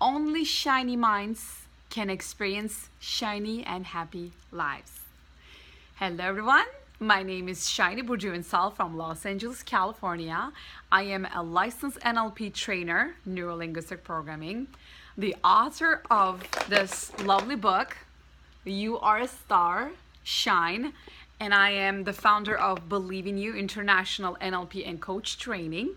only shiny minds can experience shiny and happy lives. Hello everyone, my name is Burcu Unsal from Los Angeles, California. I am a licensed NLP trainer, Neuro-Linguistic Programming, the author of this lovely book, You Are a Star, Shine, and I am the founder of Believe in You International NLP and Coach Training.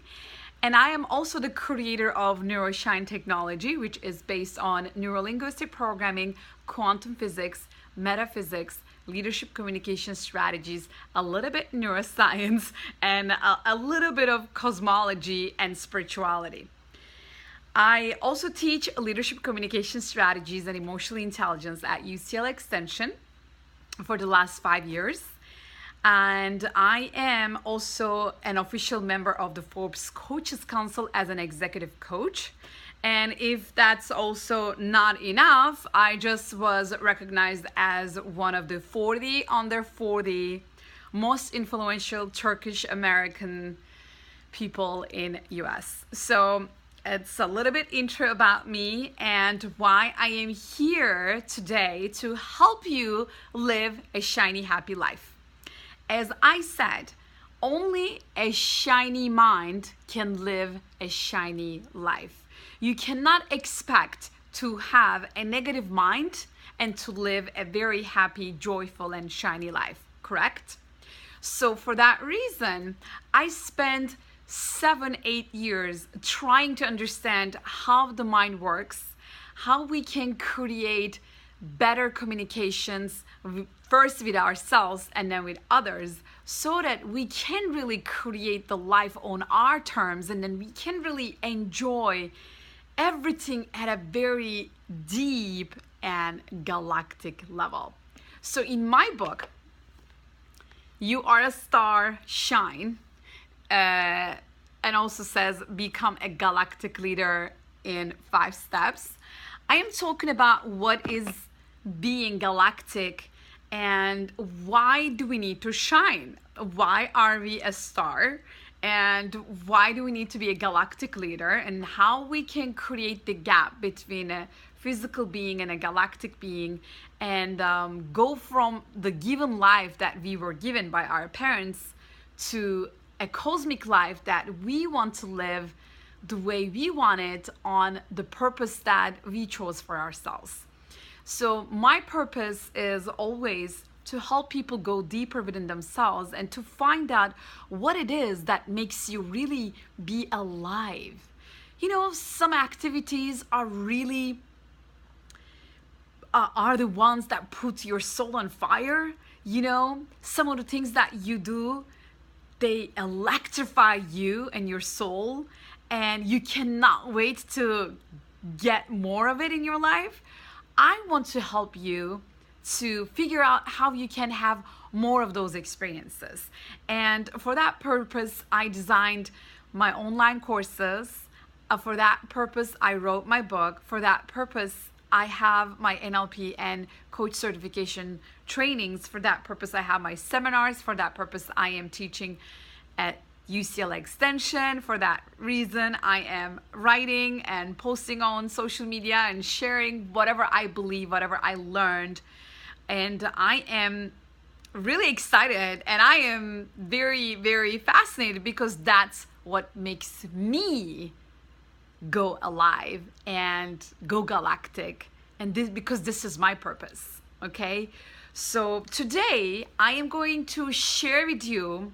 And I am also the creator of NeuroShine technology, which is based on neuro-linguistic programming, quantum physics, metaphysics, leadership communication strategies, a little bit neuroscience, and a little bit of cosmology and spirituality. I also teach leadership communication strategies and emotional intelligence at UCLA Extension for the last 5 years. And I am also an official member of the Forbes Coaches Council as an executive coach. And if that's also not enough, I just was recognized as one of the 40 under 40 most influential Turkish American people in US. So it's a little bit intro about me and why I am here today to help you live a shiny, happy life. As I said, only a shiny mind can live a shiny life. You cannot expect to have a negative mind and to live a very happy, joyful, and shiny life, correct? So for that reason, I spent 7-8 years trying to understand how the mind works, how we can create better communications, first with ourselves and then with others, so that we can really create the life on our terms, and then we can really enjoy everything at a very deep and galactic level. So in my book, You Are a Star, Shine, and also says become a galactic leader in 5 steps. I am talking about what is being galactic and why do we need to shine? Why are we a star? And why do we need to be a galactic leader? And how we can create the gap between a physical being and a galactic being, and go from the given life that we were given by our parents to a cosmic life that we want to live the way we want it on the purpose that we chose for ourselves. So my purpose is always to help people go deeper within themselves and to find out what it is that makes you really be alive. You know, some activities are really are the ones that put your soul on fire. You know, some of the things that you do, they electrify you and your soul, and you cannot wait to get more of it in your life. I want to help you to figure out how you can have more of those experiences. And for that purpose, I designed my online courses. For that purpose, I wrote my book. For that purpose, I have my NLP and coach certification trainings. For that purpose, I have my seminars. For that purpose, I am teaching at UCLA Extension. For that reason, I am writing and posting on social media and sharing whatever I believe, whatever I learned. And I am really excited and I am very, very fascinated because that's what makes me go alive and go galactic. And this because this is my purpose, okay? So today I am going to share with you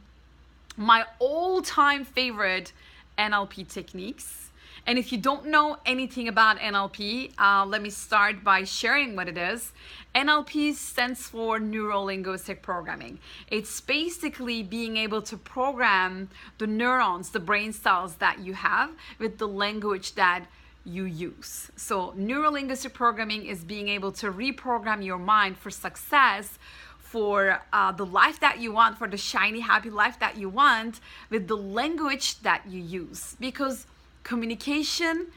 my all-time favorite NLP techniques. And if you don't know anything about NLP, let me start by sharing what it is. NLP stands for Neuro-Linguistic Programming. It's basically being able to program the neurons, the brain cells that you have with the language that you use. So Neuro-Linguistic Programming is being able to reprogram your mind for success, for the life that you want, for the shiny, happy life that you want, with the language that you use. Because communication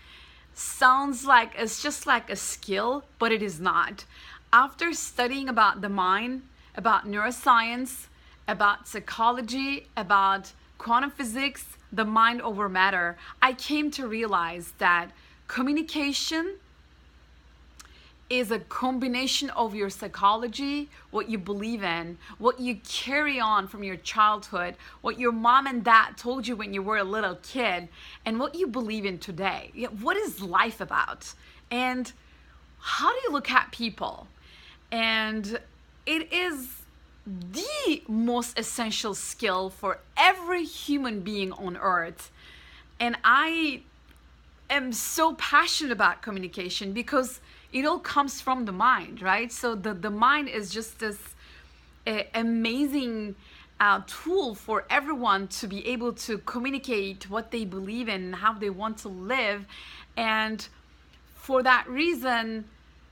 sounds like it's just like a skill, but it is not. After studying about the mind, about neuroscience, about psychology, about quantum physics, the mind over matter, I came to realize that communication is a combination of your psychology, what you believe in, what you carry on from your childhood, what your mom and dad told you when you were a little kid, and what you believe in today. What is life about? And how do you look at people? And it is the most essential skill for every human being on earth. And I am so passionate about communication because it all comes from the mind, right? So the mind is just this amazing tool for everyone to be able to communicate what they believe in, how they want to live. And for that reason,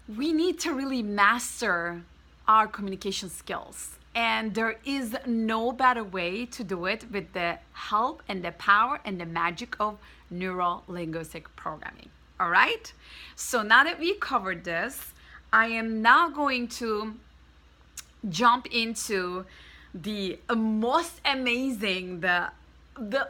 we need to really master our communication skills. And there is no better way to do it with the help and the power and the magic of neuro-linguistic programming. All right? So now that we covered this, I am now going to jump into the most amazing, the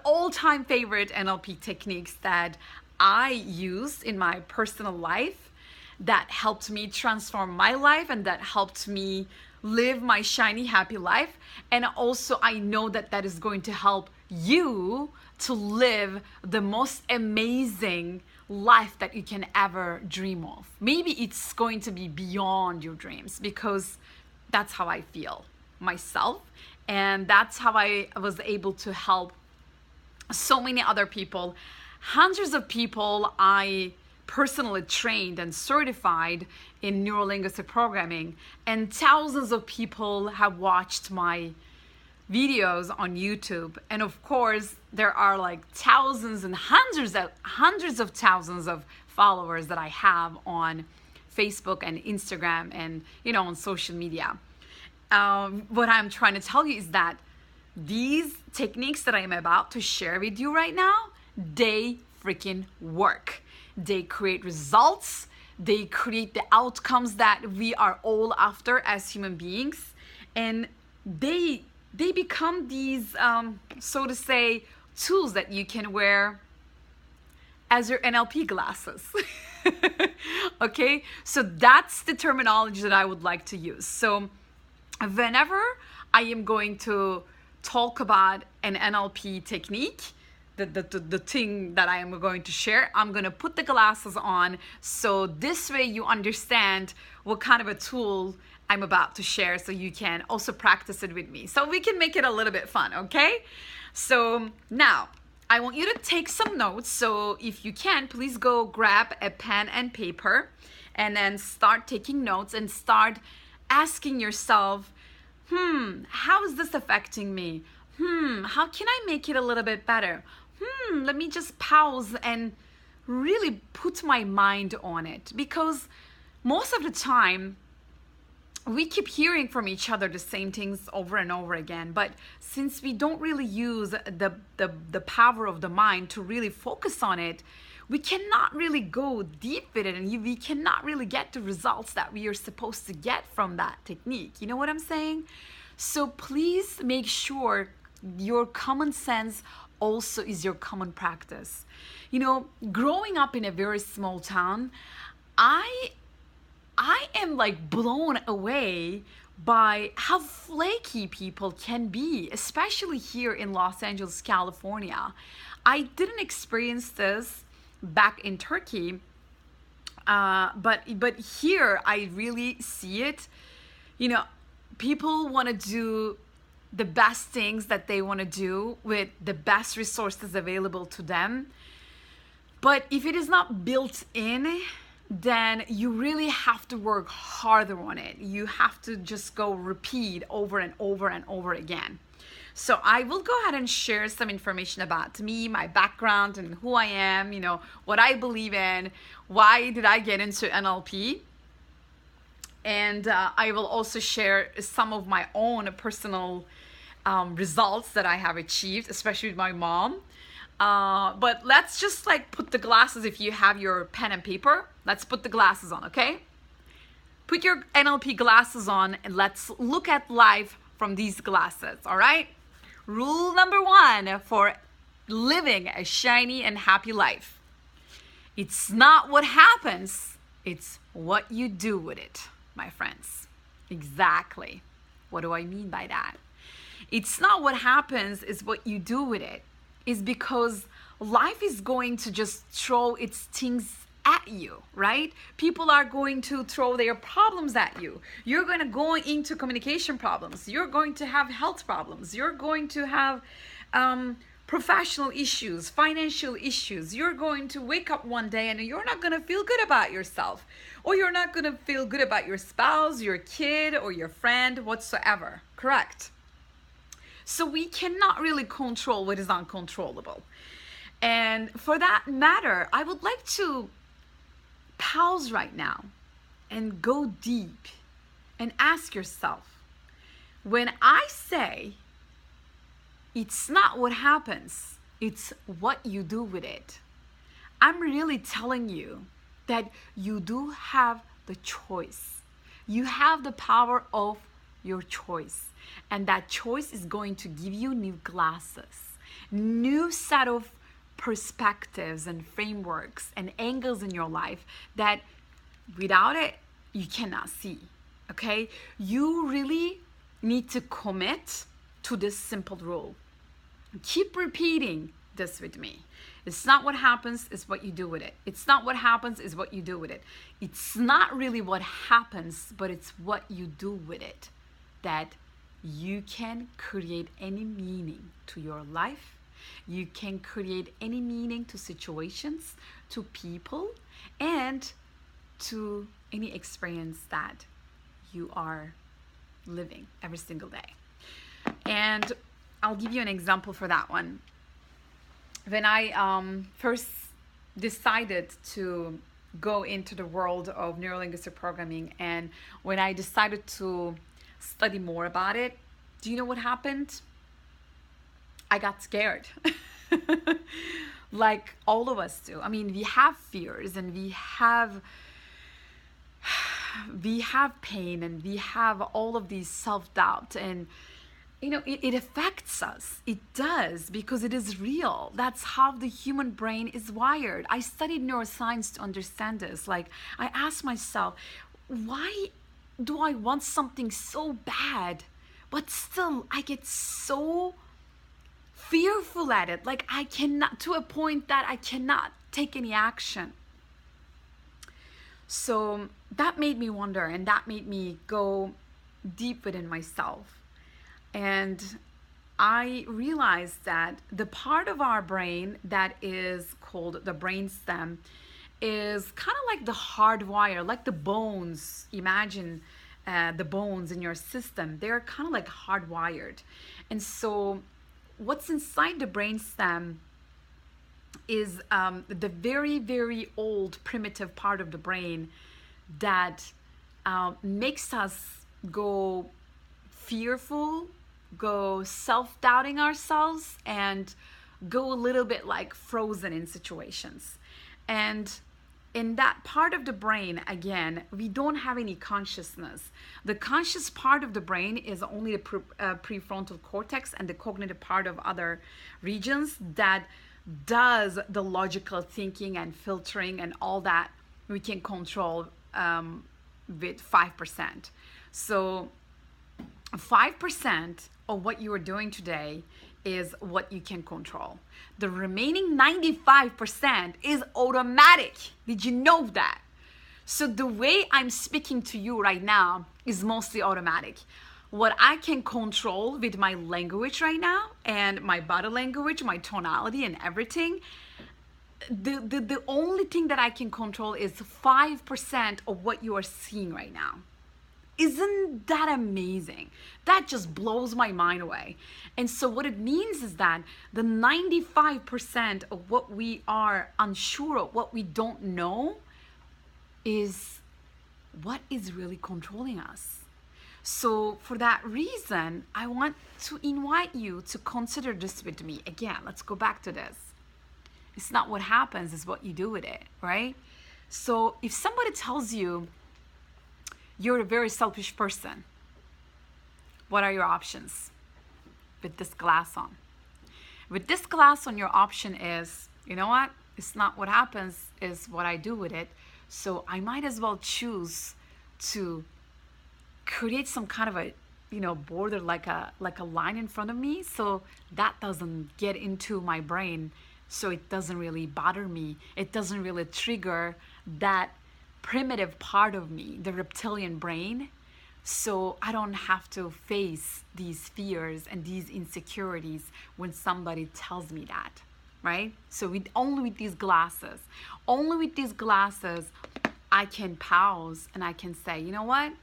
all-time favorite NLP techniques that I used in my personal life that helped me transform my life and that helped me live my shiny, happy life. And also, I know that that is going to help you to live the most amazing life that you can ever dream of. Maybe it's going to be beyond your dreams, because that's how I feel myself. And that's how I was able to help so many other people. Hundreds of people I personally trained and certified in neuro-linguistic programming, and thousands of people have watched my videos on YouTube. And of course, there are like thousands and hundreds of thousands of followers that I have on Facebook and Instagram and, on social media. What I'm trying to tell you is that these techniques that I'm about to share with you right now, they freaking work. They create results. They create the outcomes that we are all after as human beings. And they become these, so to say, tools that you can wear as your NLP glasses. Okay? So that's the terminology that I would like to use. So whenever I am going to talk about an NLP technique, the thing that I am going to share, I'm going to put the glasses on, so this way you understand what kind of a tool I'm about to share, so you can also practice it with me, so we can make it a little bit fun. Okay, so now I want you to take some notes. So if you can, please go grab a pen and paper and then start taking notes and start asking yourself, how is this affecting me? How can I make it a little bit better? Let me just pause and really put my mind on it, because most of the time we keep hearing from each other the same things over and over again. But since we don't really use the power of the mind to really focus on it, we cannot really go deep with it, and we cannot really get the results that we are supposed to get from that technique. You know what I'm saying? So please make sure your common sense also is your common practice. Growing up in a very small town, I am like blown away by how flaky people can be, especially here in Los Angeles, California. I didn't experience this back in Turkey, but here I really see it. People want to do the best things that they want to do with the best resources available to them. But if it is not built in, then you really have to work harder on it. You have to just go repeat over and over and over again. So I will go ahead and share some information about me, my background, and who I am, what I believe in, why did I get into NLP. And I will also share some of my own personal results that I have achieved, especially with my mom. But let's just put the glasses, if you have your pen and paper, let's put the glasses on, okay? Put your NLP glasses on and let's look at life from these glasses, all right? Rule number 1 for living a shiny and happy life. It's not what happens, It's what you do with it, my friends. Exactly. What do I mean by that? It's not what happens, it's what you do with it. It's because life is going to just throw its things at you, right? People are going to throw their problems at you. You're going to go into communication problems. You're going to have health problems. You're going to have professional issues, financial issues. You're going to wake up one day and you're not going to feel good about yourself, or you're not going to feel good about your spouse, your kid, or your friend whatsoever. Correct? So we cannot really control what is uncontrollable. And for that matter, I would like to pause right now and go deep and ask yourself, when I say it's not what happens, it's what you do with it, I'm really telling you that you do have the choice. You have the power of your choice. And that choice is going to give you new glasses, new set of perspectives and frameworks and angles in your life that without it, you cannot see. Okay? You really need to commit to this simple rule. Keep repeating this with me. It's not what happens, it's what you do with it. It's not what happens, it's what you do with it. It's not really what happens, but it's what you do with it that you can create any meaning to your life. You can create any meaning to situations, to people, and to any experience that you are living every single day. And I'll give you an example for that one. When I first decided to go into the world of neurolinguistic programming, and when I decided to study more about it, do you know what happened? I got scared. Like all of us do. I mean, we have fears and we have pain and we have all of these self-doubt, and you know, it affects us. It does, because it is real. That's how the human brain is wired. I studied neuroscience to understand this. Like, I asked myself, why do I want something so bad, but still I get so fearful at it? Like, I cannot, to a point that I cannot take any action. So that made me wonder, and that made me go deep within myself. And I realized that the part of our brain that is called the brainstem is kind of like the hardwire, like the bones. Imagine the bones in your system. They're kind of like hardwired. And so what's inside the brainstem is the very, very old primitive part of the brain that makes us go fearful, go self-doubting ourselves, and go a little bit like frozen in situations. And in that part of the brain, again, we don't have any consciousness. The conscious part of the brain is only the prefrontal cortex and the cognitive part of other regions that does the logical thinking and filtering and all that we can control with 5%. So 5% of what you are doing today is what you can control. The remaining 95% is automatic. Did you know that? So the way I'm speaking to you right now is mostly automatic. What I can control with my language right now and my body language, my tonality and everything, the only thing that I can control is 5% of what you are seeing right now. Isn't that amazing? That just blows my mind away. And so what it means is that the 95% of what we are unsure of, what we don't know, is what is really controlling us. So for that reason, I want to invite you to consider this with me. Again, let's go back to this. It's not what happens, it's what you do with it, right? So if somebody tells you you're a very selfish person, what are your options with this glass on? With this glass on, your option is, you know what? It's not what happens, it's what I do with it. So I might as well choose to create some kind of a border, like a line in front of me, so that doesn't get into my brain, so it doesn't really bother me, it doesn't really trigger that primitive part of me, the reptilian brain, so I don't have to face these fears and these insecurities when somebody tells me that, right? So only with these glasses, I can pause and I can say, you know what,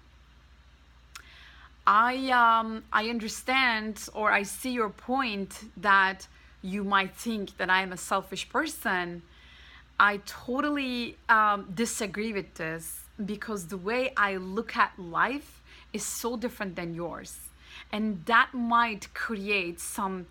I understand, or I see your point that you might think that I am a selfish person. I totally disagree with this, because the way I look at life is so different than yours. And that might create some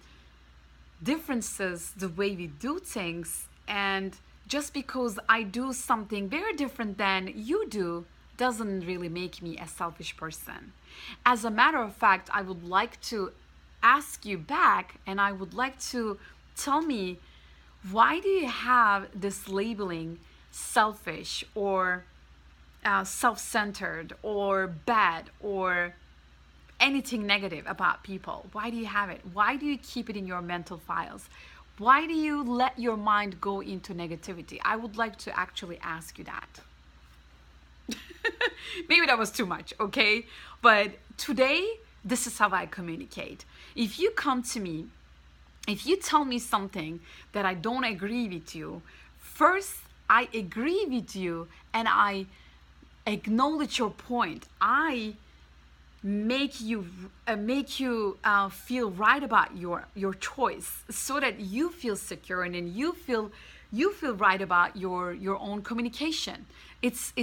differences the way we do things. And just because I do something very different than you do doesn't really make me a selfish person. As a matter of fact, I would like to ask you back, and I would like to tell me, why do you have this labeling selfish or self-centered or bad or anything negative about people? Why do you have it? Why do you keep it in your mental files? Why do you let your mind go into negativity? I would like to actually ask you that. Maybe that was too much, okay? But today, this is how I communicate. If you come to me, if you tell me something that I don't agree with you, first I agree with you and I acknowledge your point. I make you feel right about your choice, so that you feel secure, and then you feel right about your own communication. It's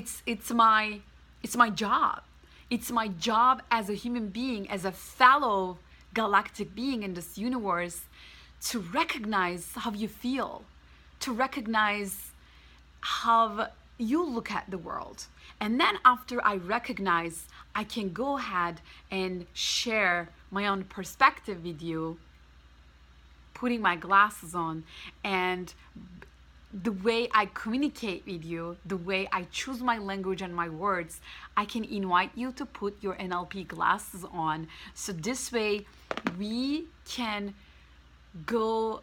my job. It's my job as a human being, as a fellow galactic being in this universe, to recognize how you feel, to recognize how you look at the world. And then after I recognize, I can go ahead and share my own perspective with you, putting my glasses on, and the way I communicate with you, the way I choose my language and my words, I can invite you to put your NLP glasses on. So this way we can go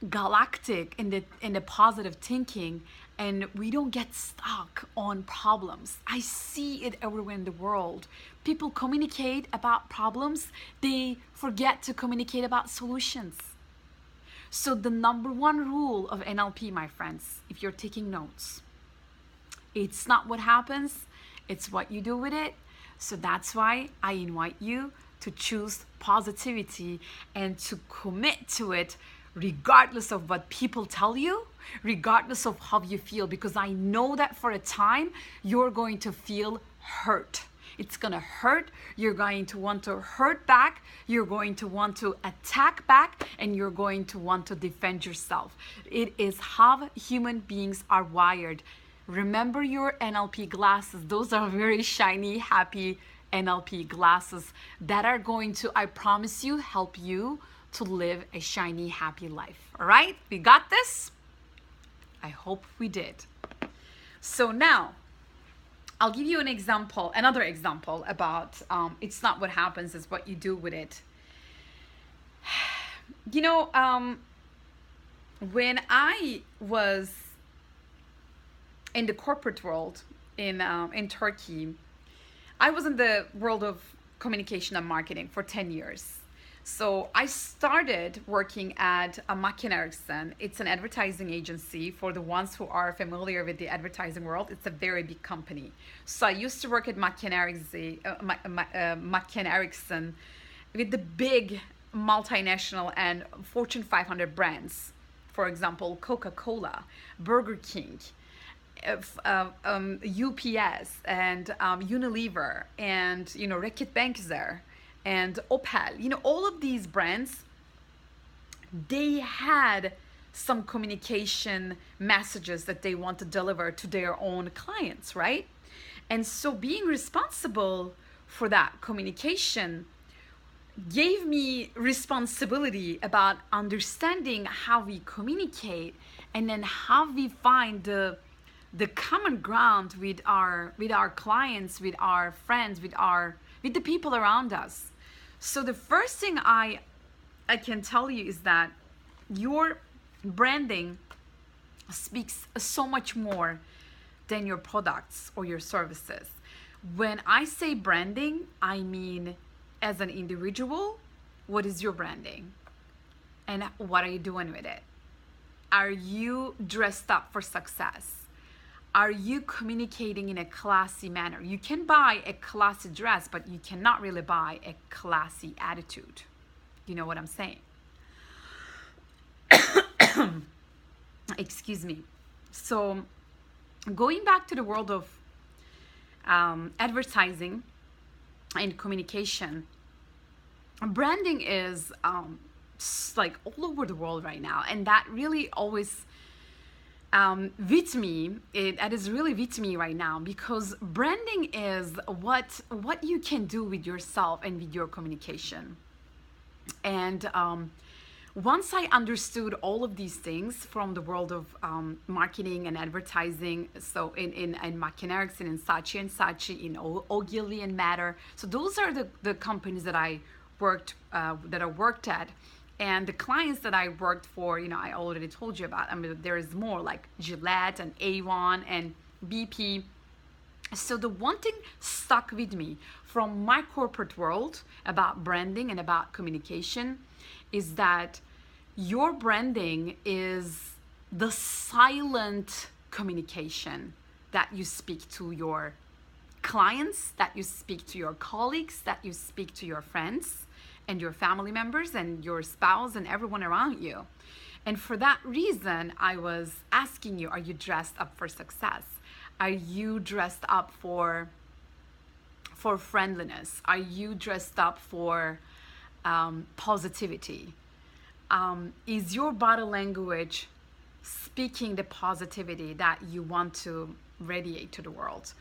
galactic in the positive thinking, and we don't get stuck on problems. I see it everywhere in the world. People communicate about problems, they forget to communicate about solutions. So the number one rule of NLP, my friends, if you're taking notes, it's not what happens, it's what you do with it. So that's why I invite you to choose positivity and to commit to it, regardless of what people tell you, regardless of how you feel, because I know that for a time you're going to feel hurt. It's gonna hurt. You're going to want to hurt back. You're going to want to attack back, and you're going to want to defend yourself. It is how human beings are wired. Remember your NLP glasses. Those are very shiny, happy NLP glasses that are going to, I promise you, help you to live a shiny, happy life. All right? We got this? I hope we did. So now, I'll give you another example about it's not what happens, it's what you do with it. When I was in the corporate world in Turkey, I was in the world of communication and marketing for 10 years. So I started working at Macken Erickson. It's an advertising agency. For the ones who are familiar with the advertising world, it's a very big company. So I used to work at Macken Erickson with the big multinational and Fortune 500 brands. For example, Coca-Cola, Burger King, UPS, and Unilever, and Reckitt Benckiser, and Opel. All of these brands, they had some communication messages that they want to deliver to their own clients, right? And so being responsible for that communication gave me responsibility about understanding how we communicate, and then how we find the the common ground with our clients, with our friends, with the people around us. So the first thing I can tell you is that your branding speaks so much more than your products or your services. When I say branding, I mean as an individual, what is your branding? And what are you doing with it? Are you dressed up for success? Are you communicating in a classy manner? You can buy a classy dress, but you cannot really buy a classy attitude. You know what I'm saying? Excuse me. So going back to the world of advertising and communication, branding is like all over the world right now, and that really always with me. That is really with me right now, because branding is what you can do with yourself and with your communication. And once I understood all of these things from the world of marketing and advertising, so in McKinney Erickson, in Saatchi & Saatchi, in Ogilvy and Matter, so those are the companies that I worked at. And the clients that I worked for, I already told you about. I mean, there is more, like Gillette and Avon and BP. So the one thing stuck with me from my corporate world about branding and about communication is that your branding is the silent communication that you speak to your clients, that you speak to your colleagues, that you speak to your friends and your family members and your spouse and everyone around you. And for that reason, I was asking you, are you dressed up for success? Are you dressed up for friendliness? Are you dressed up for positivity? Is your body language speaking the positivity that you want to radiate to the world?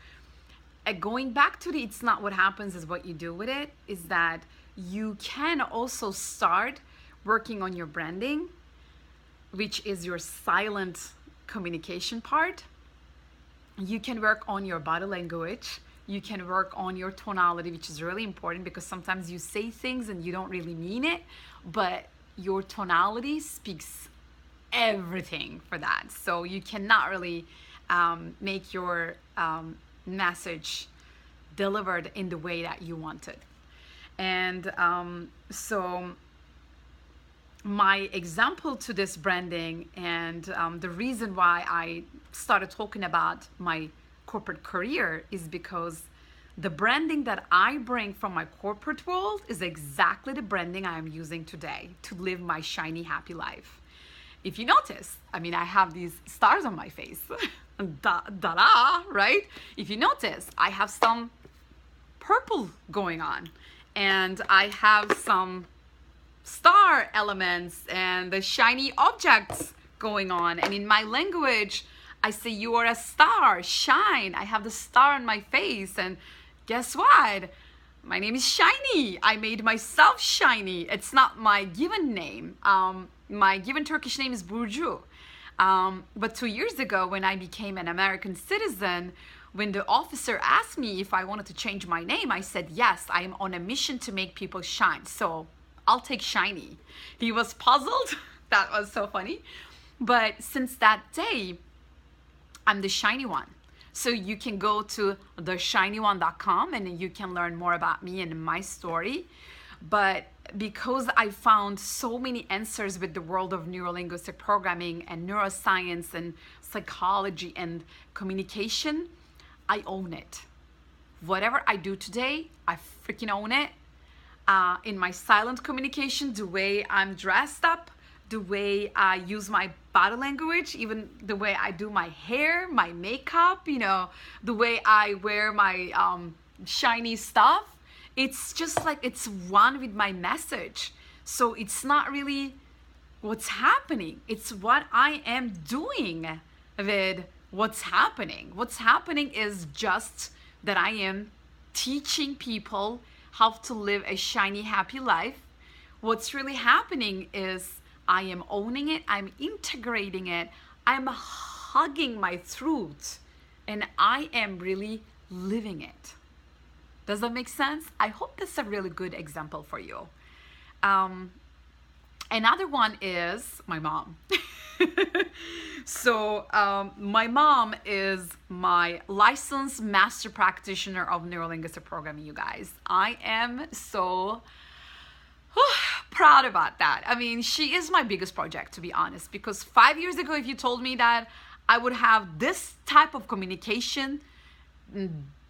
Going back to the it's not what happens, is what you do with it, is that you can also start working on your branding, which is your silent communication part. You can work on your body language. You can work on your tonality, which is really important, because sometimes you say things and you don't really mean it, but your tonality speaks everything for that. So you cannot really make your message delivered in the way that you want it. And so my example to this branding, and the reason why I started talking about my corporate career, is because the branding that I bring from my corporate world is exactly the branding I am using today to live my shiny, happy life. If you notice, I mean, I have these stars on my face. Da-da, right? If you notice, I have some purple going on, and I have some star elements and the shiny objects going on. And in my language, I say, you are a star, shine. I have the star on my face. And guess what? My name is Shiny. I made myself shiny. It's not my given name. My given Turkish name is Burcu. But 2 years ago, when I became an American citizen, when the officer asked me if I wanted to change my name, I said, yes, I am on a mission to make people shine. So I'll take Shiny. He was puzzled. That was so funny. But since that day, I'm the shiny one. So you can go to theshinyone.com and you can learn more about me and my story. But because I found so many answers with the world of neurolinguistic programming and neuroscience and psychology and communication, I own it. Whatever I do today, I freaking own it. In my silent communication, the way I'm dressed up, the way I use my body language, even the way I do my hair, my makeup, the way I wear my shiny stuff, it's just like it's one with my message. So it's not really what's happening. It's what I am doing with what's happening. What's happening is just that I am teaching people how to live a shiny, happy life. What's really happening is I am owning it. I'm integrating it. I'm hugging my truth and I am really living it. Does that make sense? I hope that's a really good example for you. Another one is my mom. So my mom is my licensed master practitioner of neurolinguistic programming, you guys. I am so proud about that. I mean, she is my biggest project, to be honest, because 5 years ago, if you told me that I would have this type of communication,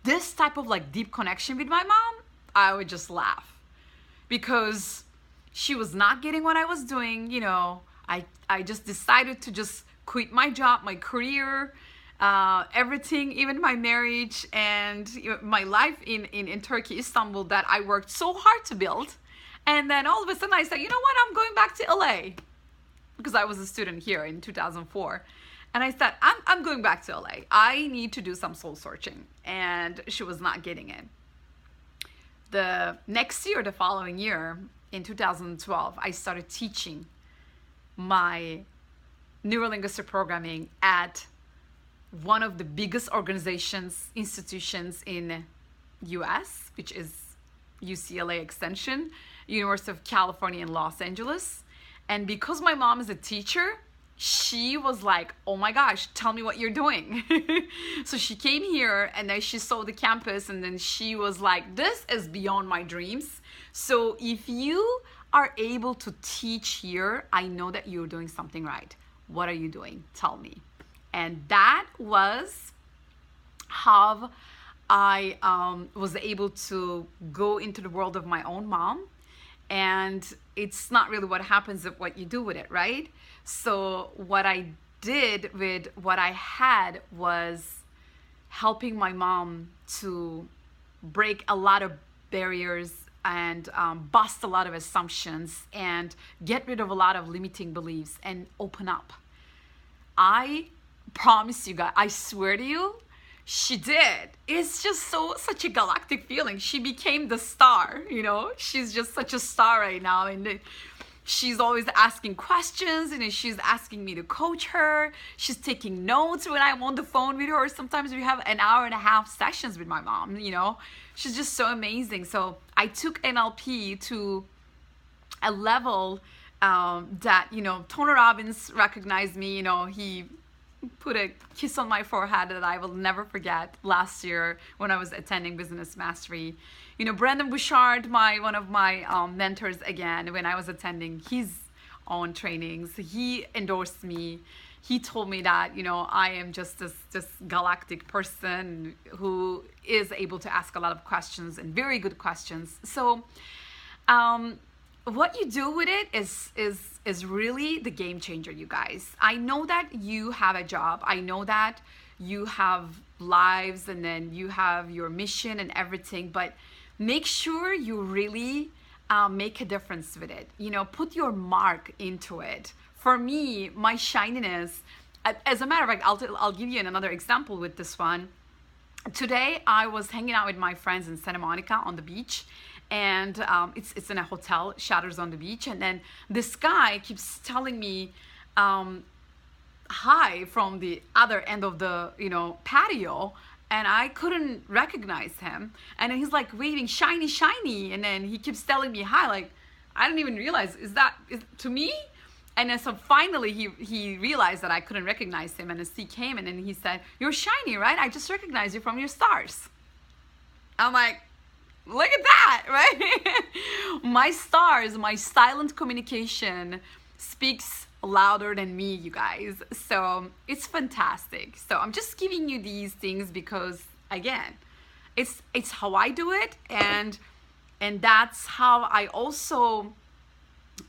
this type of like deep connection with my mom, I would just laugh, because she was not getting what I was doing. You know, I just decided to just quit my job, my career, everything, even my marriage and my life in Turkey, Istanbul, that I worked so hard to build. And then all of a sudden I said, you know what, I'm going back to LA, because I was a student here in 2004. And I said, I'm going back to LA. I need to do some soul searching. And she was not getting it. The next year, the following year, in 2012, I started teaching my neurolinguistic programming at one of the biggest institutions in US, which is UCLA Extension, University of California in Los Angeles. And because my mom is a teacher, she was like, oh my gosh, tell me what you're doing. So she came here and then she saw the campus and then she was like, this is beyond my dreams. So if you are able to teach here, I know that you're doing something right. What are you doing? Tell me. And that was how I was able to go into the world of my own mom. And it's not really what happens, but what you do with it, right? So what I did with what I had was helping my mom to break a lot of barriers and bust a lot of assumptions and get rid of a lot of limiting beliefs and open up. I promise you guys, I swear to you, she did. It's just such a galactic feeling. She became the star, you know? She's just such a star right now. And she's always asking questions and she's asking me to coach her. She's taking notes when I'm on the phone with her. Sometimes we have an hour and a half sessions with my mom, you know? She's just so amazing. So I took NLP to a level that, you know, Tony Robbins recognized me. You know, he put a kiss on my forehead that I will never forget last year when I was attending Business Mastery. You know, Brendon Bouchard, one of my mentors, again, when I was attending his own trainings, he endorsed me. He told me that, you know, I am just this galactic person who is able to ask a lot of questions and very good questions. So what you do with it is really the game changer, you guys. I know that you have a job. I know that you have lives and then you have your mission and everything, but make sure you really make a difference with it. You know, put your mark into it. For me, my shininess, as a matter of fact, I'll give you another example with this one. Today, I was hanging out with my friends in Santa Monica on the beach, and it's in a hotel, Shadows on the Beach, and then this guy keeps telling me hi from the other end of the, you know, patio, and I couldn't recognize him. And then he's like waving, shiny, shiny, and then he keeps telling me hi, like I didn't even realize, is to me? And then so finally he realized that I couldn't recognize him, and then he came and then he said, you're shiny, right? I just recognized you from your stars. I'm like, look at that, right? My stars, my silent communication speaks louder than me, you guys. So it's fantastic. So I'm just giving you these things because, again, it's how I do it, and that's how I also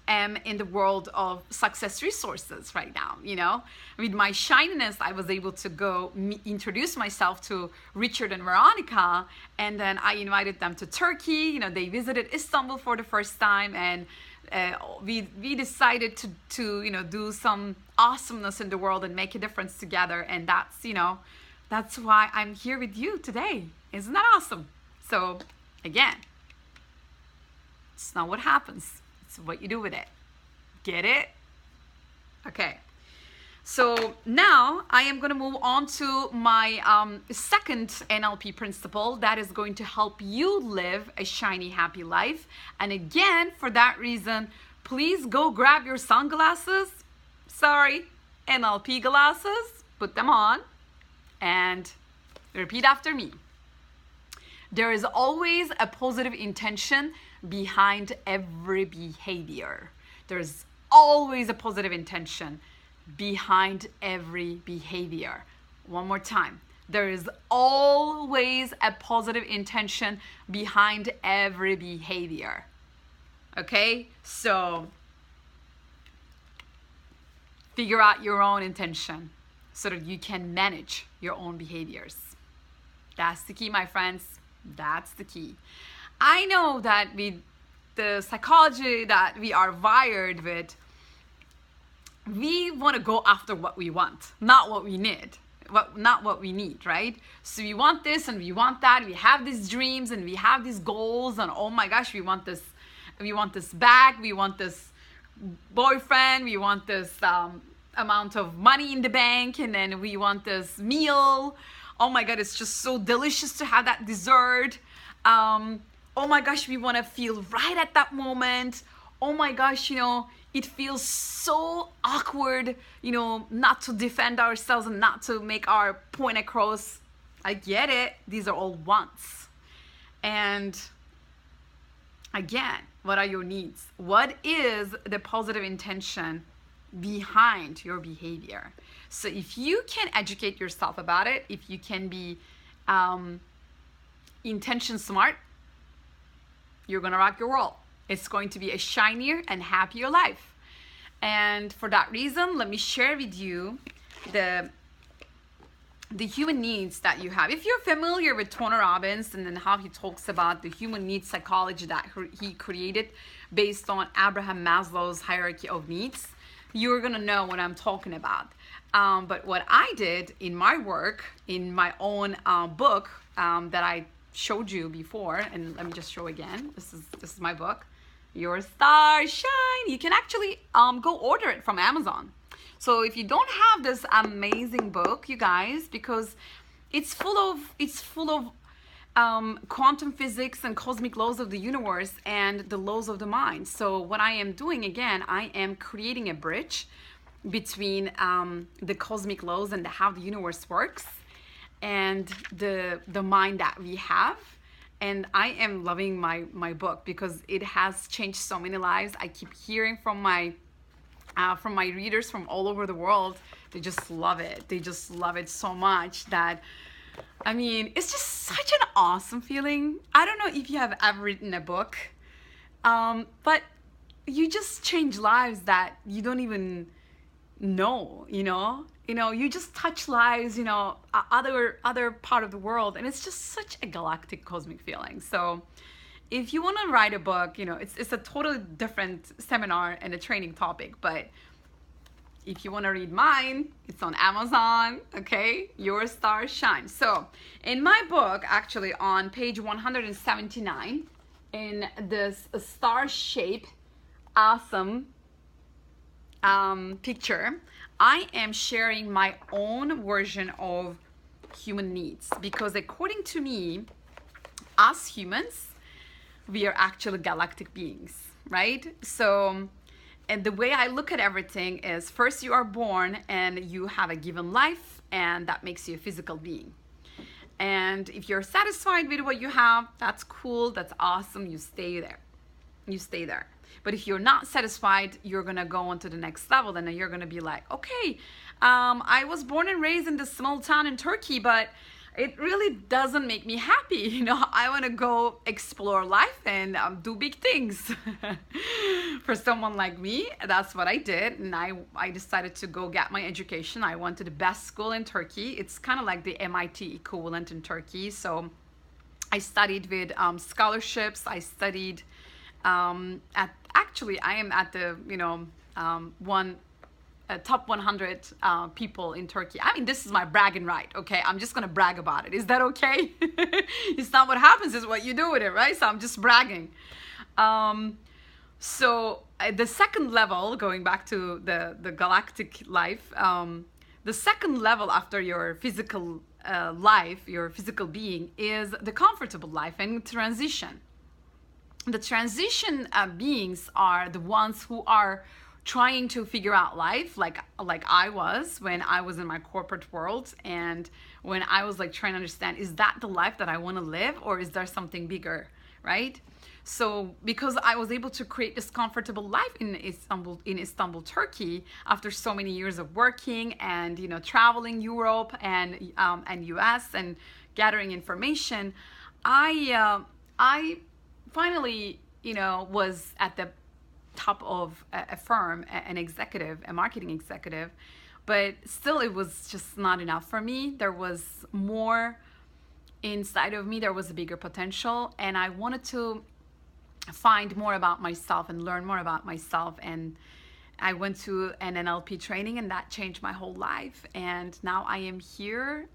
am in the world of success resources right now. You know, with my shininess, I was able to go introduce myself to Richard and Veronica, and then I invited them to Turkey. You know, they visited Istanbul for the first time, and we decided to you know, do some awesomeness in the world and make a difference together. And that's, you know, that's why I'm here with you today. Isn't that awesome? So again, it's not what happens. It's what you do with it. Get it? Okay. So now I am going to move on to my second NLP principle that is going to help you live a shiny, happy life. And again, for that reason, please go grab your sunglasses. Sorry, NLP glasses. Put them on and repeat after me. There is always a positive intention behind every behavior. There's always a positive intention behind every behavior. One more time. There is always a positive intention behind every behavior. Okay? So figure out your own intention so that you can manage your own behaviors. That's the key, my friends. That's the key. I know that with the psychology that we are wired with, we want to go after what we want, not what we need. Not what we need, right? So we want this and we want that. We have these dreams and we have these goals, and oh my gosh, we want this bag, we want this boyfriend, we want this amount of money in the bank, and then we want this meal. Oh my God, it's just so delicious to have that dessert. Oh my gosh, we want to feel right at that moment. Oh my gosh, it feels so awkward, not to defend ourselves and not to make our point across. I get it. These are all wants. And again, what are your needs? What is the positive intention behind your behavior? So if you can educate yourself about it, if you can be intention smart, you're going to rock your world. It's going to be a shinier and happier life. And for that reason, let me share with you the human needs that you have. If you're familiar with Tony Robbins and then how he talks about the human needs psychology that he created based on Abraham Maslow's hierarchy of needs, you're going to know what I'm talking about. But what I did in my work, in my own book that I showed you before, and let me just show again. This is my book, Your Star Shine. You can actually go order it from Amazon. So if you don't have this amazing book, you guys, because it's full of quantum physics and cosmic laws of the universe and the laws of the mind. So what I am doing, again, I am creating a bridge between the cosmic laws and how the universe works and the mind that we have. And I am loving my book because it has changed so many lives. I keep hearing from my readers from all over the world. They just love it. They just love it so much that, I mean, it's just such an awesome feeling. I don't know if you have ever written a book, but you just change lives that you don't even know, you just touch lives, other part of the world, and it's just such a galactic cosmic feeling. So if you want to write a book, it's a totally different seminar and a training topic, but if you want to read mine, it's on Amazon, okay? Your Star Shine. So in my book, actually on page 179, in this star shape, awesome picture, I am sharing my own version of human needs, because according to me, us humans, we are actually galactic beings, right? So, and the way I look at everything is, first you are born and you have a given life, and that makes you a physical being. And if you're satisfied with what you have, that's cool, that's awesome, you stay there. You stay there. But if you're not satisfied, you're gonna go on to the next level, and then you're gonna be like, okay, I was born and raised in this small town in Turkey, but it really doesn't make me happy. I want to go explore life and do big things. For someone like me, that's what I did. And I decided to go get my education. I went to the best school in Turkey. It's kind of like the MIT equivalent in Turkey. So I studied with scholarships. I studied I am at the, top 100 people in Turkey. I mean, this is my bragging right, okay? I'm just gonna brag about it. Is that okay? It's not what happens, it's what you do with it, right? So I'm just bragging. So the second level, going back to the galactic life, the second level after your physical life, your physical being, is the comfortable life and transition. The transition beings are the ones who are trying to figure out life, like I was when I was in my corporate world, and when I was like trying to understand, is that the life that I want to live, or is there something bigger, right? So because I was able to create this comfortable life in Istanbul, Turkey, after so many years of working and traveling Europe and US and gathering information, I finally was at the top of a firm, an executive, a marketing executive, but still it was just not enough for me. There was more inside of me. There was a bigger potential, and I wanted to find more about myself and learn more about myself. And I went to an NLP training, and that changed my whole life. And now I am here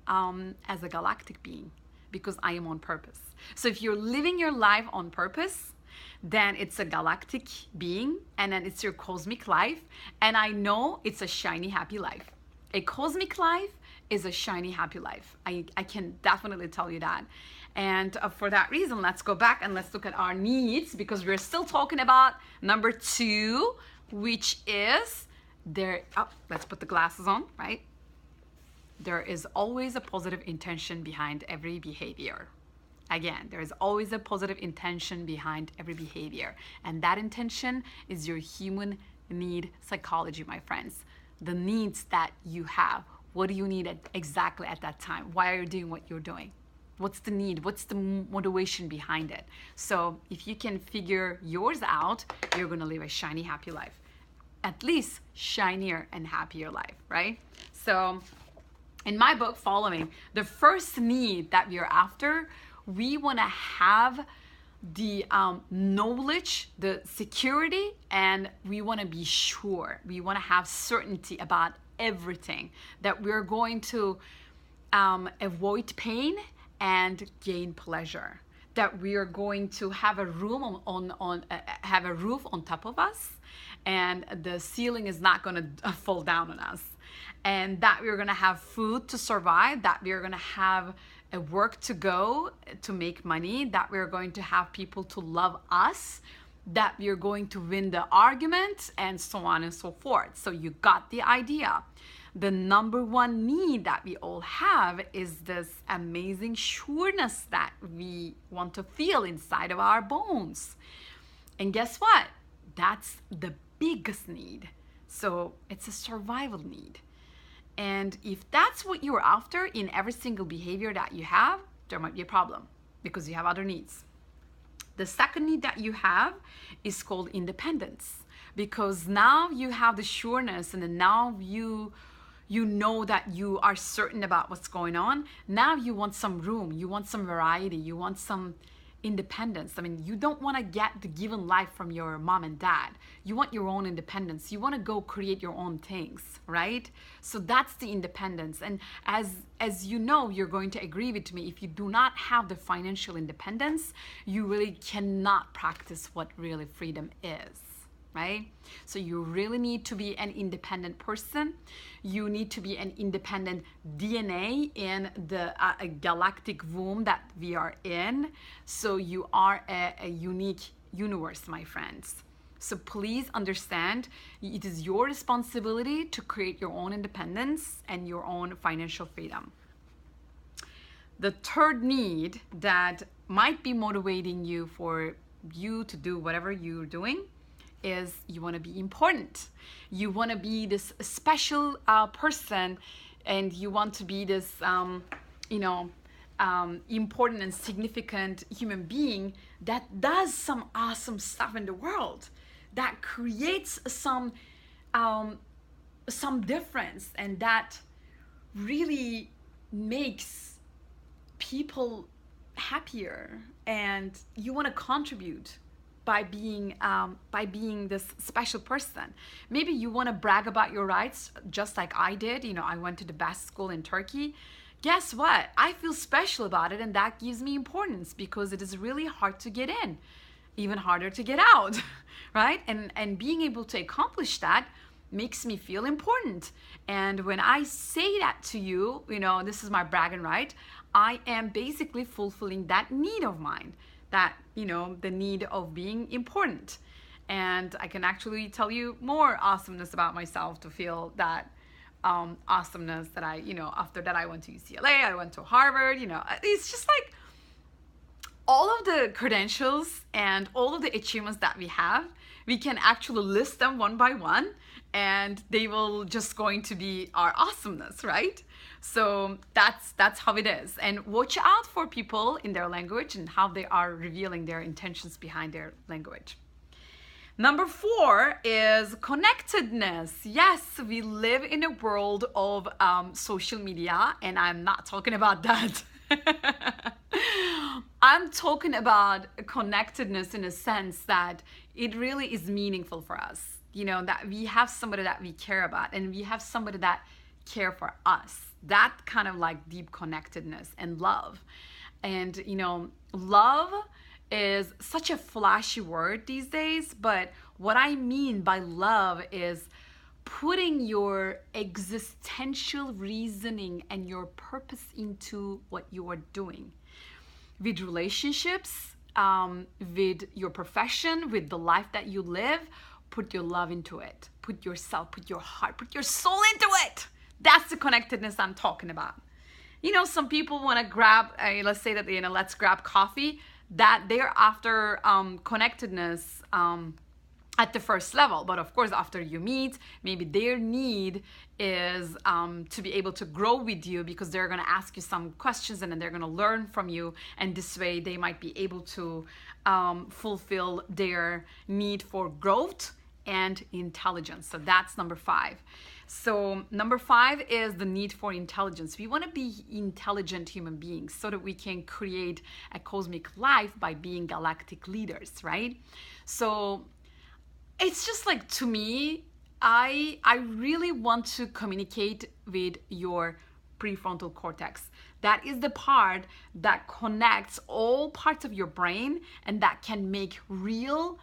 as a galactic being because I am on purpose. So if you're living your life on purpose, then it's a galactic being, and then it's your cosmic life. And I know it's a shiny, happy life. A cosmic life is a shiny, happy life. I can definitely tell you that. And for that reason, let's go back and let's look at our needs, because we're still talking about number 2, which is let's put the glasses on, right? There is always a positive intention behind every behavior. Again, there is always a positive intention behind every behavior. And that intention is your human need psychology, my friends. The needs that you have. What do you need exactly at that time? Why are you doing what you're doing? What's the need? What's the motivation behind it? So if you can figure yours out, you're going to live a shiny, happy life. At least shinier and happier life, right? So in my book, Following, the first need that we are after, we want to have the knowledge, the security, and we want to be sure. We want to have certainty about everything, that we're going to avoid pain and gain pleasure, that we are going to have a room have a roof on top of us, and the ceiling is not going to fall down on us, and that we're going to have food to survive, that we're going to have a work to go to make money, that we're going to have people to love us, that we're going to win the argument, and so on and so forth. So you got the idea. The number one need that we all have is this amazing sureness that we want to feel inside of our bones. And guess what? That's the biggest need. So it's a survival need. And if that's what you're after in every single behavior that you have, there might be a problem because you have other needs. The second need that you have is called independence, because now you have the sureness, and then now you know that you are certain about what's going on. Now you want some room, you want some variety, you want some independence. I mean, you don't want to get the given life from your mom and dad. You want your own independence. You want to go create your own things, right? So that's the independence. And as you know, you're going to agree with me, if you do not have the financial independence, you really cannot practice what really freedom is. Right? So you really need to be an independent person. You need to be an independent DNA in the galactic womb that we are in. So you are a unique universe, my friends. So please understand, it is your responsibility to create your own independence and your own financial freedom. The third need that might be motivating you for you to do whatever you're doing is you want to be important. You want to be this special person, and you want to be this important and significant human being that does some awesome stuff in the world, that creates some difference, and that really makes people happier. And you want to contribute by being this special person. Maybe you want to brag about your rights, just like I did. I went to the best school in Turkey. Guess what? I feel special about it, and that gives me importance, because it is really hard to get in. even harder to get out, right? And being able to accomplish that makes me feel important. And when I say that to you, this is my bragging right, I am basically fulfilling that need of mine, that, the need of being important. And I can actually tell you more awesomeness about myself to feel that awesomeness that after that I went to UCLA, I went to Harvard, it's just like all of the credentials and all of the achievements that we have, we can actually list them one by one, and they will just going to be our awesomeness, right? So that's how it is. And watch out for people in their language and how they are revealing their intentions behind their language. Number 4 is connectedness. Yes, we live in a world of social media, and I'm not talking about that. I'm talking about connectedness in a sense that it really is meaningful for us. That we have somebody that we care about, and we have somebody that care for us. That kind of like deep connectedness and love. And, love is such a flashy word these days, but what I mean by love is putting your existential reasoning and your purpose into what you are doing. With relationships, with your profession, with the life that you live, put your love into it. Put yourself, put your heart, put your soul into it. That's the connectedness I'm talking about. Some people want to grab, let's say that, let's grab coffee, that they're after connectedness at the first level. But of course, after you meet, maybe their need is to be able to grow with you, because they're going to ask you some questions and then they're going to learn from you. And this way they might be able to fulfill their need for growth and intelligence. So that's number 5. So number 5 is the need for intelligence. We want to be intelligent human beings so that we can create a cosmic life by being galactic leaders, right? So it's just like, to me, I really want to communicate with your prefrontal cortex. That is the part that connects all parts of your brain and that can make real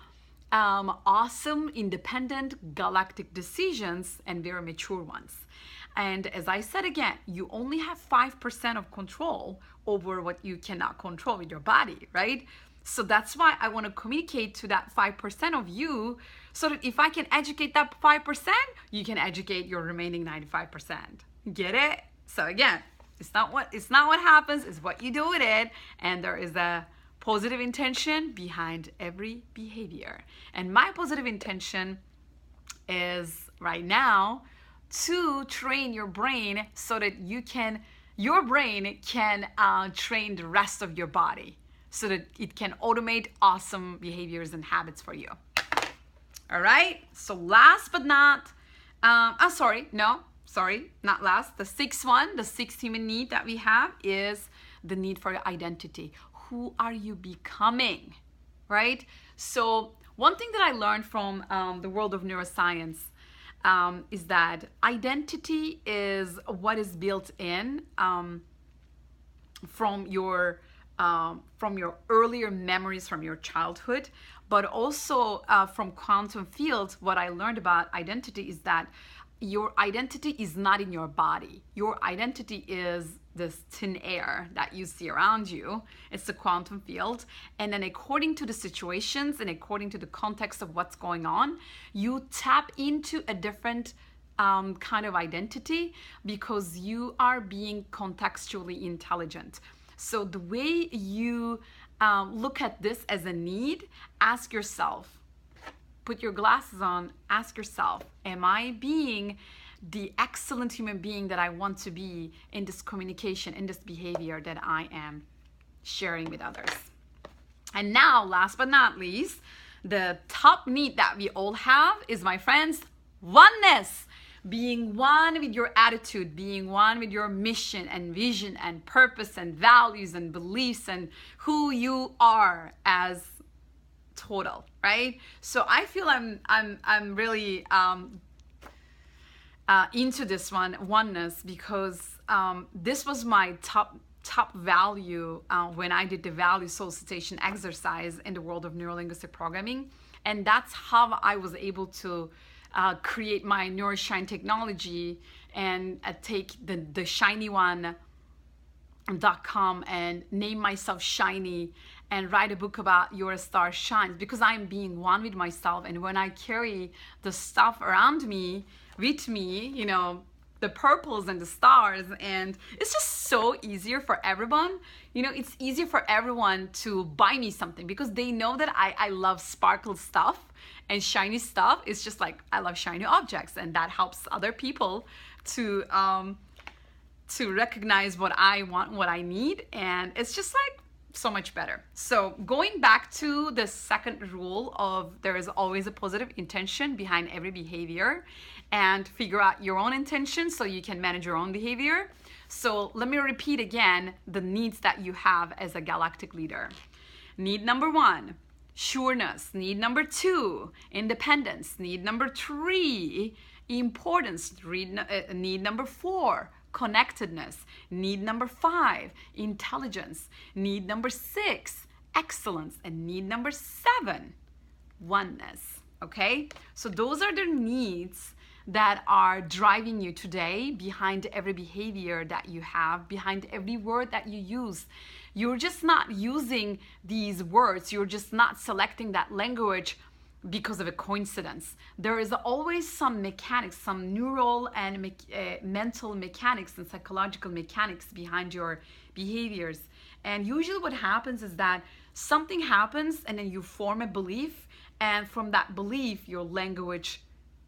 awesome, independent, galactic decisions, and very mature ones. And as I said again, you only have 5% of control over what you cannot control with your body, right? So that's why I want to communicate to that 5% of you, so that if I can educate that 5%, you can educate your remaining 95%. Get it? So again, it's not what happens, it's what you do with it, and there is a positive intention behind every behavior. And my positive intention is right now to train your brain so that your brain can train the rest of your body, so that it can automate awesome behaviors and habits for you. All right. So last but not, not last. The 6th one, the 6th human need that we have is the need for identity. Who are you becoming, right? So one thing that I learned from the world of neuroscience is that identity is what is built in from your earlier memories from your childhood, but also from quantum fields. What I learned about identity is that your identity is not in your body. Your identity is this thin air that you see around you. It's the quantum field. And then according to the situations and according to the context of what's going on, you tap into a different kind of identity, because you are being contextually intelligent. So the way you look at this as a need, ask yourself, put your glasses on, ask yourself, am I being the excellent human being that I want to be in this communication, in this behavior that I am sharing with others? And now, last but not least, the top need that we all have is, my friends, oneness. Being one with your attitude, being one with your mission and vision and purpose and values and beliefs and who you are as total, right? So I feel I'm really into this oneness, because this was my top top value when I did the value solicitation exercise in the world of neurolinguistic programming. And that's how I was able to create my NeuroShine technology and take the shiny one.com and name myself Shiny and write a book about Your Star Shines, because I'm being one with myself. And when I carry the stuff around me, with me, you know, the purples and the stars, and it's just so easier for everyone. You know, it's easier for everyone to buy me something because they know that I love sparkle stuff and shiny stuff. It's just like I love shiny objects, and that helps other people to recognize what I want, what I need, and it's just like so much better. So going back to the second rule of there is always a positive intention behind every behavior, and figure out your own intention so you can manage your own behavior. So let me repeat again the needs that you have as a galactic leader. Need number 1, sureness. Need number 2, independence. Need number 3, importance. Need number 4, connectedness. Need number 5, intelligence. Need number 6, excellence. And need number 7, oneness. Okay? So those are the needs that are driving you today behind every behavior that you have, behind every word that you use. You're just not using these words. You're just not selecting that language because of a coincidence. There is always some mechanics, some neural and mental mechanics and psychological mechanics behind your behaviors. And usually what happens is that something happens and then you form a belief, and from that belief, your language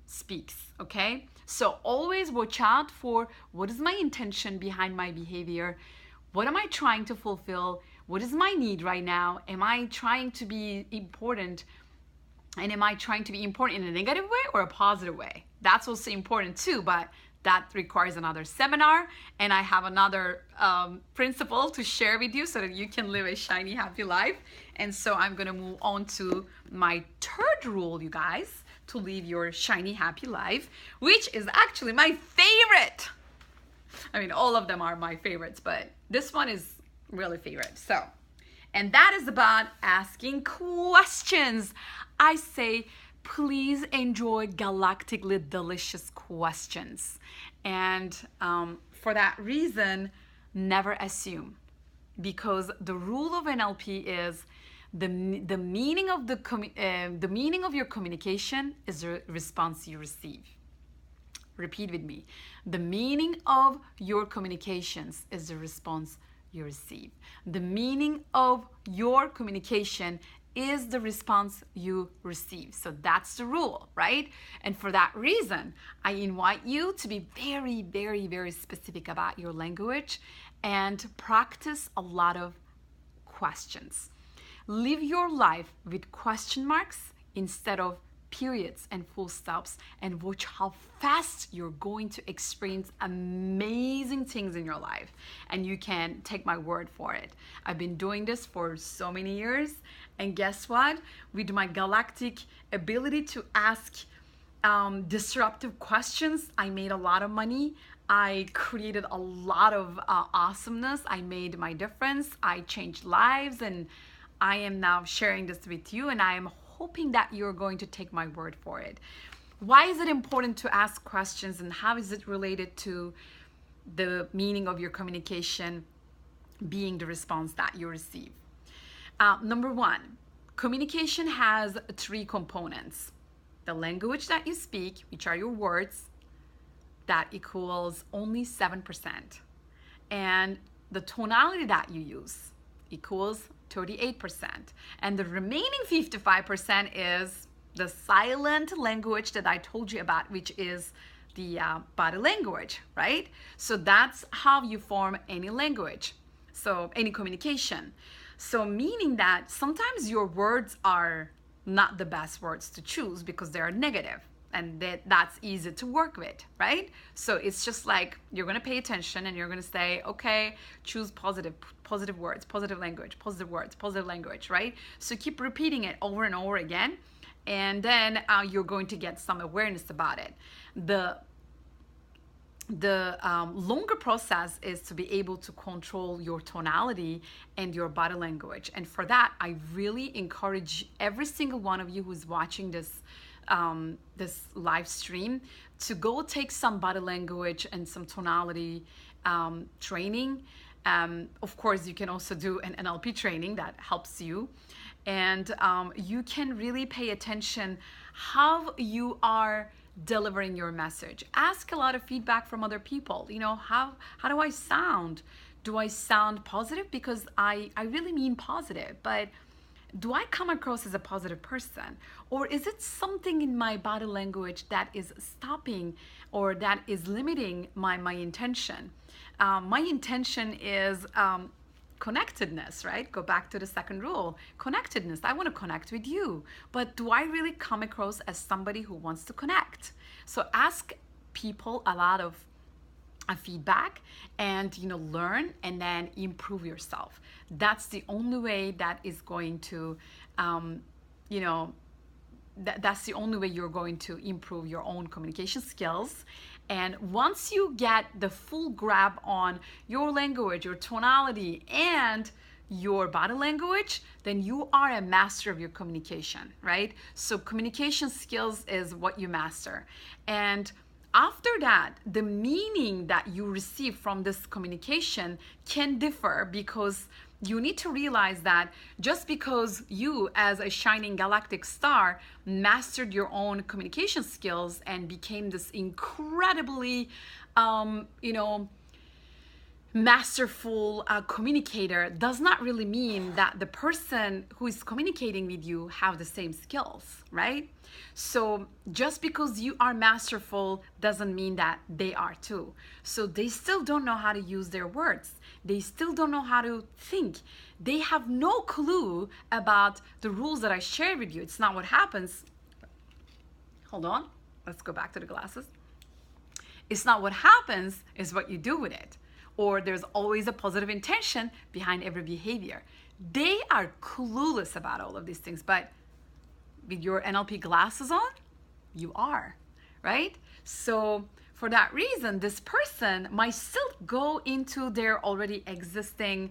speaks, okay? So always watch out for what is my intention behind my behavior? What am I trying to fulfill? What is my need right now? Am I trying to be important? And am I trying to be important in a negative way or a positive way? That's also important too, but that requires another seminar, and I have another principle to share with you so that you can live a shiny, happy life. And so I'm gonna move on to my third rule, you guys, to live your shiny, happy life, which is actually my favorite. I mean, all of them are my favorites, but this one is really favorite. So, and that is about asking questions. I say, please enjoy galactically delicious questions. And for that reason, never assume, because the rule of NLP is the meaning of the meaning of your communication is the response you receive. Repeat with me. The meaning of your communications is the response you receive. The meaning of your communication is the response you receive. So that's the rule, right? And for that reason, I invite you to be very, very, very specific about your language and practice a lot of questions. Live your life with question marks instead of periods and full stops, and watch how fast you're going to experience amazing things in your life. And you can take my word for it. I've been doing this for so many years, and guess what? With my galactic ability to ask disruptive questions, I made a lot of money. I created a lot of awesomeness. I made my difference. I changed lives, and I am now sharing this with you, and I am hoping that you're going to take my word for it. Why is it important to ask questions, and how is it related to the meaning of your communication being the response that you receive? Number 1, communication has 3 components. The language that you speak, which are your words, that equals only 7%. And the tonality that you use equals 38%. And the remaining 55% is the silent language that I told you about, which is the body language, right? So that's how you form any language, so any communication. So meaning that sometimes your words are not the best words to choose because they are negative, and that's easy to work with, right? So it's just like you're gonna pay attention and you're gonna say, okay, choose positive words, positive language, positive words, positive language, right? So keep repeating it over and over again, and then you're going to get some awareness about it. the longer process is to be able to control your tonality and your body language. And for that, I really encourage every single one of you who's watching this live stream to go take some body language and some tonality training. Of course, you can also do an NLP training that helps you. And you can really pay attention how you are delivering your message. Ask a lot of feedback from other people. How do I sound? Do I sound positive? Because I really mean positive, but do I come across as a positive person? Or is it something in my body language that is stopping or that is limiting my intention? My intention is connectedness, right? Go back to the second rule, connectedness. I want to connect with you, but do I really come across as somebody who wants to connect? So ask people a lot of feedback and learn and then improve yourself. That's the only way that is going to that's the only way you're going to improve your own communication skills. And once you get the full grab on your language, your tonality, and your body language, then you are a master of your communication, right? So communication skills is what you master. And after that, the meaning that you receive from this communication can differ, because you need to realize that just because you, as a shining galactic star, mastered your own communication skills and became this incredibly, masterful communicator, does not really mean that the person who is communicating with you have the same skills, right? So just because you are masterful doesn't mean that they are too. So they still don't know how to use their words. They still don't know how to think. They have no clue about the rules that I shared with you. It's not what happens. Hold on. Let's go back to the glasses. It's not what happens, it's what you do with it. Or there's always a positive intention behind every behavior. They are clueless about all of these things, but with your NLP glasses on, you are, right? So for that reason, this person might still go into their already existing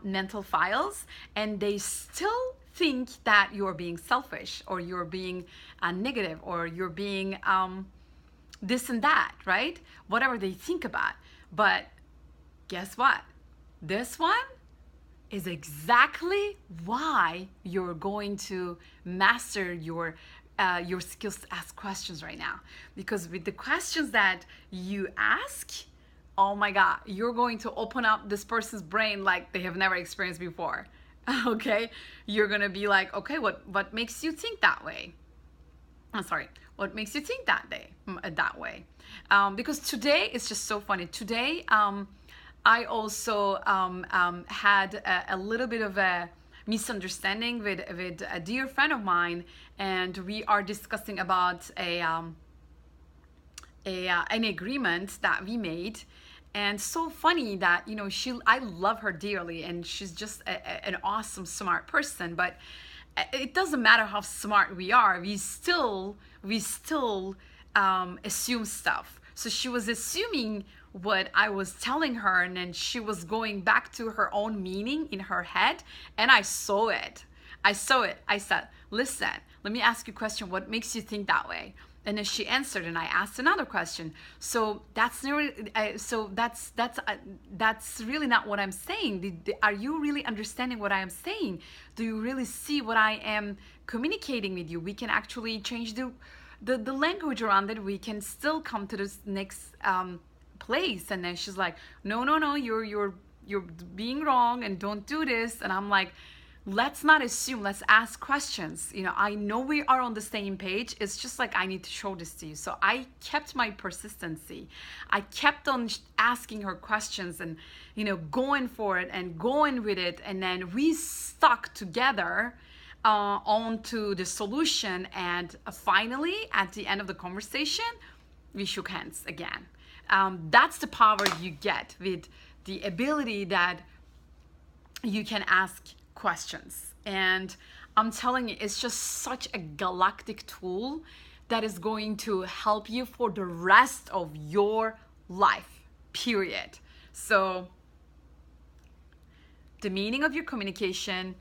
mental files, and they still think that you're being selfish, or you're being negative, or you're being this and that, right? Whatever they think about. But guess what? This one is exactly why you're going to master your skills to ask questions right now. Because with the questions that you ask, oh my God, you're going to open up this person's brain like they have never experienced before. Okay? You're gonna be like, okay, what makes you think that way? I'm sorry. What makes you think that way? Because today it's just so funny. Today, I also had a little bit of a misunderstanding with a dear friend of mine, and we are discussing about an agreement that we made. And so funny that I love her dearly, and she's just an awesome, smart person. But it doesn't matter how smart we are, we still assume stuff. So she was assuming what I was telling her, and then she was going back to her own meaning in her head, and I saw it. I said, listen, let me ask you a question. What makes you think that way? And then she answered, and I asked another question. So that's really not what I'm saying. Are you really understanding what I am saying? Do you really see what I am communicating with you? We can actually change the language around it. We can still come to this next place. And then she's like, no, you're being wrong, and don't do this. And I'm like, let's not assume, let's ask questions. I know we are on the same page. It's just like, I need to show this to you. So I kept my persistency. I kept on asking her questions and, going for it and going with it. And then we stuck together onto the solution. And finally, at the end of the conversation, we shook hands again. That's the power you get with the ability that you can ask questions. And I'm telling you, it's just such a galactic tool that is going to help you for the rest of your life, period. So the meaning of your communication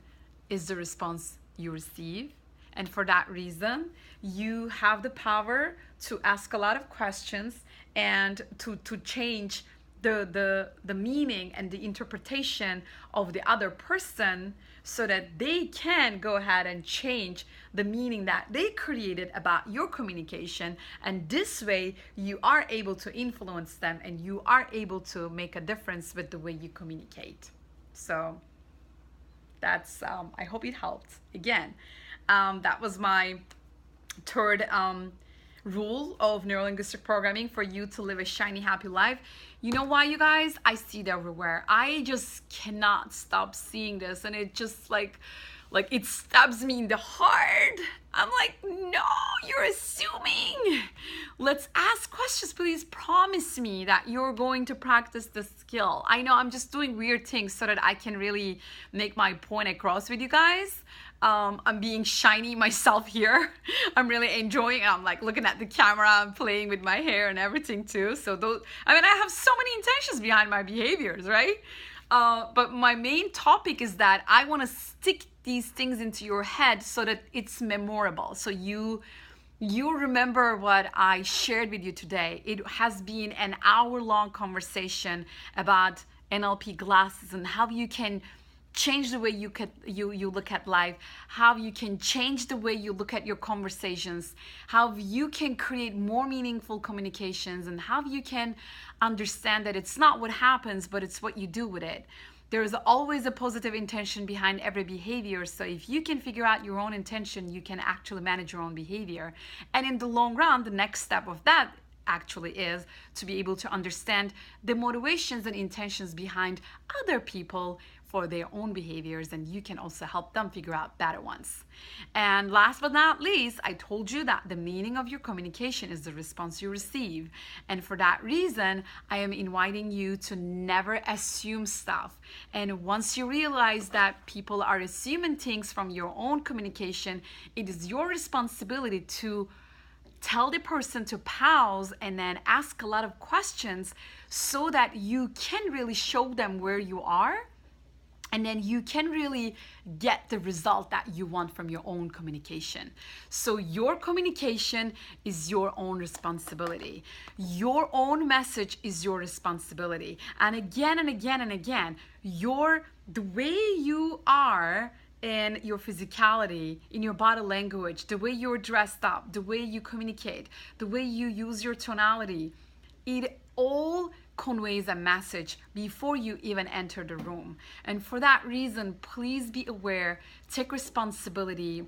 is the response you receive. And for that reason, you have the power to ask a lot of questions and to change the meaning and the interpretation of the other person so that they can go ahead and change the meaning that they created about your communication. And this way, you are able to influence them and you are able to make a difference with the way you communicate. So that's, I hope it helped. Again, that was my third rule of neurolinguistic programming for you to live a shiny, happy life. You know why, you guys? I see it everywhere. I just cannot stop seeing this, and it just like it stabs me in the heart. I'm like, no, you're assuming. Let's ask questions. Please promise me that you're going to practice the skill. I know I'm just doing weird things so that I can really make my point across with you guys. I'm being shiny myself here. I'm really enjoying it. I'm like looking at the camera, I'm playing with my hair and everything too. So I have so many intentions behind my behaviors, right? But my main topic is that I want to stick these things into your head so that it's memorable. So you remember what I shared with you today. It has been an hour-long conversation about NLP glasses and how you can change the way you look at life, how you can change the way you look at your conversations, how you can create more meaningful communications, and how you can understand that it's not what happens, but it's what you do with it. There's always a positive intention behind every behavior. So if you can figure out your own intention, you can actually manage your own behavior. And in the long run, the next step of that actually is to be able to understand the motivations and intentions behind other people for their own behaviors, and you can also help them figure out better ones. And last but not least, I told you that the meaning of your communication is the response you receive. And for that reason, I am inviting you to never assume stuff. And once you realize that people are assuming things from your own communication, it is your responsibility to tell the person to pause and then ask a lot of questions so that you can really show them where you are, and then you can really get the result that you want from your own communication. So your communication is your own responsibility. Your own message is your responsibility. And again and again and again, the way you are in your physicality, in your body language, the way you're dressed up, the way you communicate, the way you use your tonality, it all conveys a message before you even enter the room. And for that reason, please be aware, take responsibility,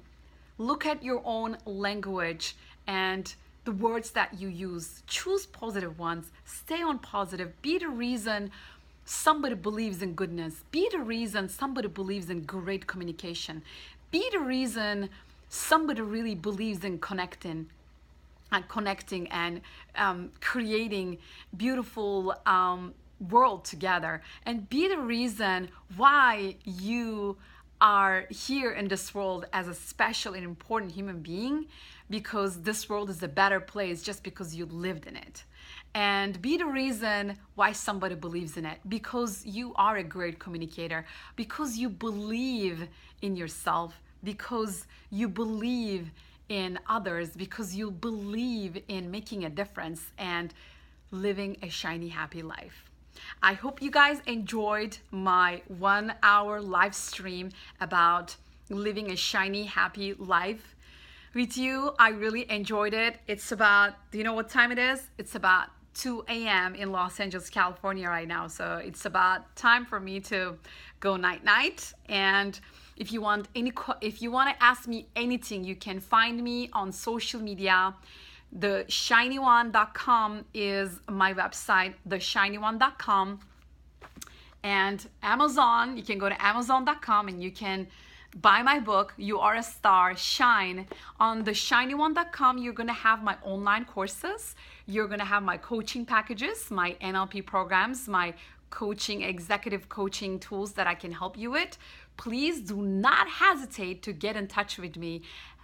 look at your own language and the words that you use. Choose positive ones, stay on positive, be the reason somebody believes in goodness, be the reason somebody believes in great communication, be the reason somebody really believes in connecting and creating beautiful world together, and be the reason why you are here in this world as a special and important human being, because this world is a better place just because you lived in it. And be the reason why somebody believes in it, because you are a great communicator, because you believe in yourself, because you believe in others, because you believe in making a difference and living a shiny, happy life. I hope you guys enjoyed my 1 hour live stream about living a shiny, happy life with you. I really enjoyed it. It's about, do you know what time it is? It's about 2 a.m. in Los Angeles, California right now. So it's about time for me to go night-night. And if you want to ask me anything, you can find me on social media. TheShinyOne.com is my website, TheShinyOne.com. And Amazon, you can go to Amazon.com and you can buy my book, You Are a Star, Shine. On TheShinyOne.com, you're going to have my online courses. You're going to have my coaching packages, my NLP programs, my coaching, executive coaching tools that I can help you with. Please do not hesitate to get in touch with me.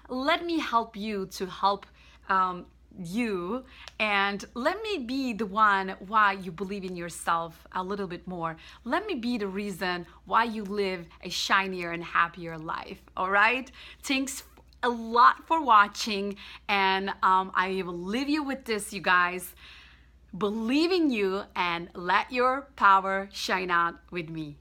Let me help you to help you, and let me be the one why you believe in yourself a little bit more. Let me be the reason why you live a shinier and happier life. All right? Thanks a lot for watching, and I will leave you with this, you guys. Believe in you and let your power shine out with me.